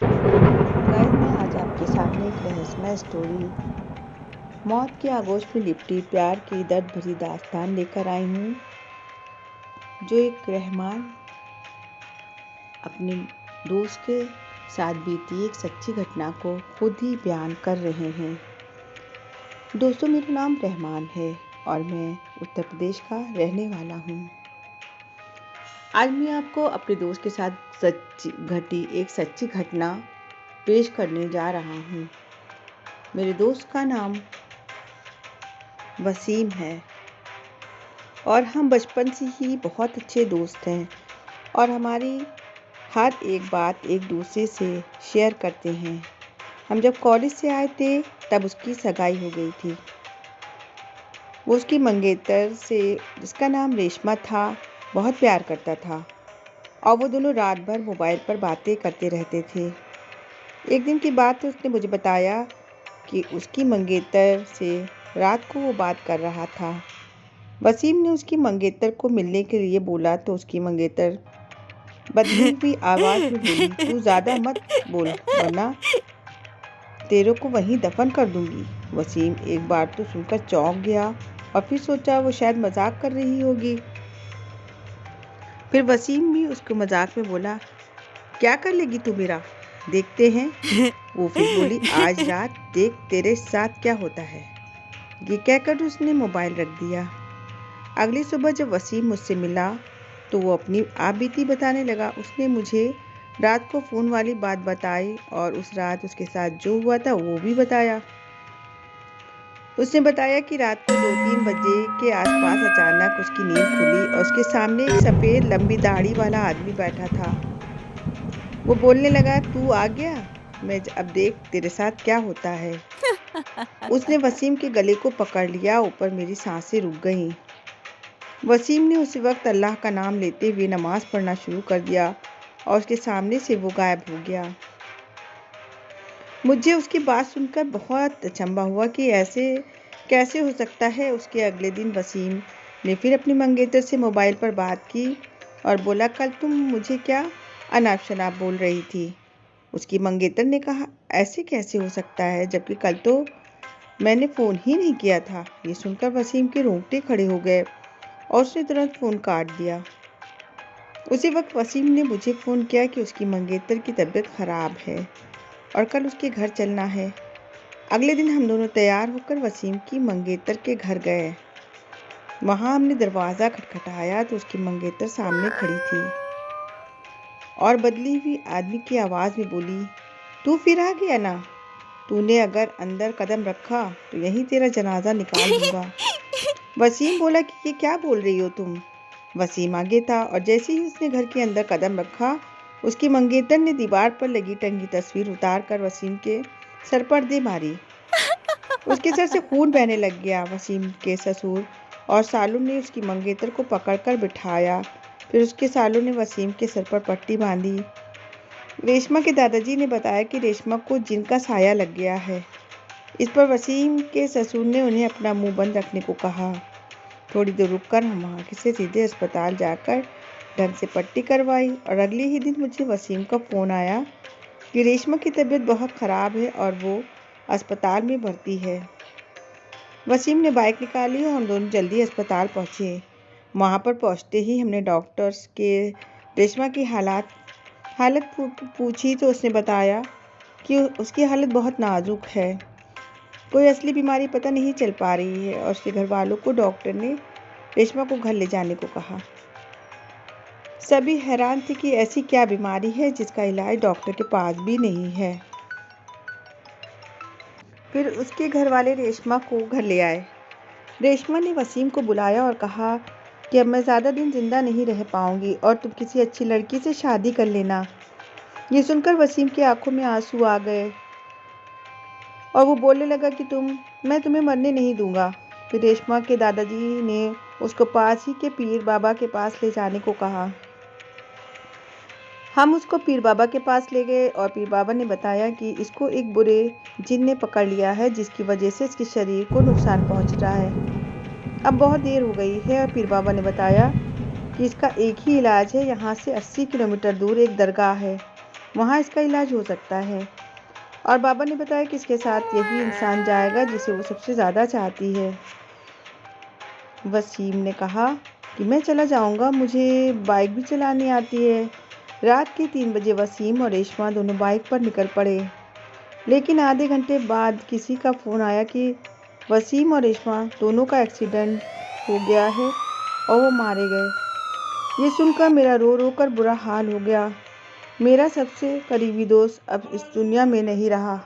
Guys, मैं आज आपके सामने एक रहस्यमय स्टोरी मौत के आगोश में लिपटी प्यार की दर्द भरी दास्तान लेकर आई हूँ, जो एक रहमान अपने दोस्त के साथ बीती एक सच्ची घटना को खुद ही बयान कर रहे हैं। दोस्तों, मेरा नाम रहमान है और मैं उत्तर प्रदेश का रहने वाला हूँ। आज मैं आपको अपने दोस्त के साथ घटी एक सच्ची घटना पेश करने जा रहा हूँ। मेरे दोस्त का नाम वसीम है और हम बचपन से ही बहुत अच्छे दोस्त हैं और हमारी हर एक बात एक दूसरे से शेयर करते हैं। हम जब कॉलेज से आए थे तब उसकी सगाई हो गई थी। वो उसकी मंगेतर से, जिसका नाम रेशमा था, बहुत प्यार करता था और वो दोनों रात भर मोबाइल पर बातें करते रहते थे। एक दिन की बात उसने मुझे बताया कि उसकी मंगेतर से रात को वो बात कर रहा था। वसीम ने उसकी मंगेतर को मिलने के लिए बोला तो उसकी मंगेतर बदली हुई आवाज़ में बोली, तू ज़्यादा मत बोल वरना तेरे को वहीं दफन कर दूंगी। वसीम एक बार तो सुनकर चौंक गया और फिर सोचा वो शायद मजाक कर रही होगी। फिर वसीम भी उसको मजाक में बोला, क्या कर लेगी तू मेरा, देखते हैं। वो फिर बोली, आज रात देख तेरे साथ क्या होता है। ये कहकर उसने मोबाइल रख दिया। अगली सुबह जब वसीम मुझसे मिला तो वो अपनी आपबीती बताने लगा। उसने मुझे रात को फ़ोन वाली बात बताई और उस रात उसके साथ जो हुआ था वो भी बताया। उसने बताया कि रात को 2-3 बजे के आसपास अचानक उसकी नींद खुली और उसके सामने एक सफ़ेद लंबी दाढ़ी वाला आदमी बैठा था। वो बोलने लगा, तू आ गया, मैं अब देख तेरे साथ क्या होता है। उसने वसीम के गले को पकड़ लिया। ऊपर मेरी सांसें रुक गईं। वसीम ने उसी वक्त अल्लाह का नाम लेते हुए नमाज पढ़ना शुरू कर दिया और उसके सामने से वो गायब हो गया। मुझे उसकी बात सुनकर बहुत अचंभा हुआ कि ऐसे कैसे हो सकता है। उसके अगले दिन वसीम ने फिर अपनी मंगेतर से मोबाइल पर बात की और बोला, कल तुम मुझे क्या अनाप शनाप बोल रही थी। उसकी मंगेतर ने कहा, ऐसे कैसे हो सकता है, जबकि कल तो मैंने फ़ोन ही नहीं किया था। ये सुनकर वसीम के रोंगटे खड़े हो गए और उसने तुरंत फ़ोन काट दिया। उसी वक्त वसीम ने मुझे फ़ोन किया कि उसकी मंगेतर की तबीयत ख़राब है और कल उसके घर चलना है। अगले दिन हम दोनों तैयार होकर वसीम की मंगेतर के घर गए। वहाँ हमने दरवाज़ा खटखटाया तो उसकी मंगेतर सामने खड़ी थी और बदली हुई आदमी की आवाज़ में बोली, तू फिर आ गया ना। तूने अगर अंदर कदम रखा तो यहीं तेरा जनाजा निकाल दूंगा। वसीम बोला कि ये क्या बोल रही हो तुम। वसीम आगे था और जैसे ही उसने घर के अंदर कदम रखा, उसकी मंगेतर ने दीवार पर लगी टंगी तस्वीर उतार कर वसीम के सर पर दे मारी। उसके सर से खून बहने लग गया। वसीम के ससुर और सालू ने उसकी मंगेतर को पकड़कर बिठाया। फिर उसके सालू ने वसीम के सर पर पट्टी बांधी। रेशमा के दादाजी ने बताया कि रेशमा को जिन का साया लग गया है। इस पर वसीम के ससुर ने उन्हें अपना मुंह बंद रखने को कहा। थोड़ी देर रुककर हम वहाँ से सीधे अस्पताल जाकर ढंग से पट्टी करवाई और अगले ही दिन मुझे वसीम का फ़ोन आया कि रेशमा की तबीयत बहुत ख़राब है और वो अस्पताल में भर्ती है। वसीम ने बाइक निकाली और हम दोनों जल्दी अस्पताल पहुँचे। वहाँ पर पहुँचते ही हमने डॉक्टर्स के रेशमा की हालत पूछी तो उसने बताया कि उसकी हालत बहुत नाजुक है, कोई असली बीमारी पता नहीं चल पा रही है और उसके घर वालों को डॉक्टर ने रेशमा को घर ले जाने को कहा। सभी हैरान थे कि ऐसी क्या बीमारी है जिसका इलाज डॉक्टर के पास भी नहीं है। फिर उसके घर वाले रेशमा को घर ले आए। रेशमा ने वसीम को बुलाया और कहा कि अब मैं ज़्यादा दिन जिंदा नहीं रह पाऊंगी और तुम किसी अच्छी लड़की से शादी कर लेना। ये सुनकर वसीम की आंखों में आंसू आ गए और वो बोलने लगा कि मैं तुम्हें मरने नहीं दूंगा। फिर रेशमा के दादाजी ने उसको पास ही के पीर बाबा के पास ले जाने को कहा। हम उसको पीर बाबा के पास ले गए और पीर बाबा ने बताया कि इसको एक बुरे जिन ने पकड़ लिया है, जिसकी वजह से इसके शरीर को नुकसान पहुंच रहा है। अब बहुत देर हो गई है और पीर बाबा ने बताया कि इसका एक ही इलाज है। यहाँ से 80 किलोमीटर दूर एक दरगाह है, वहाँ इसका इलाज हो सकता है। और बाबा ने बताया कि इसके साथ यही इंसान जाएगा जिसे वो सबसे ज़्यादा चाहती है। वसीम ने कहा कि मैं चला जाऊंगा, मुझे बाइक भी चलानी आती है। रात के 3 बजे वसीम और रेशमा दोनों बाइक पर निकल पड़े। लेकिन आधे घंटे बाद किसी का फ़ोन आया कि वसीम और रेशमा दोनों का एक्सीडेंट हो गया है और वो मारे गए। ये सुनकर मेरा रो रो कर बुरा हाल हो गया। मेरा सबसे करीबी दोस्त अब इस दुनिया में नहीं रहा।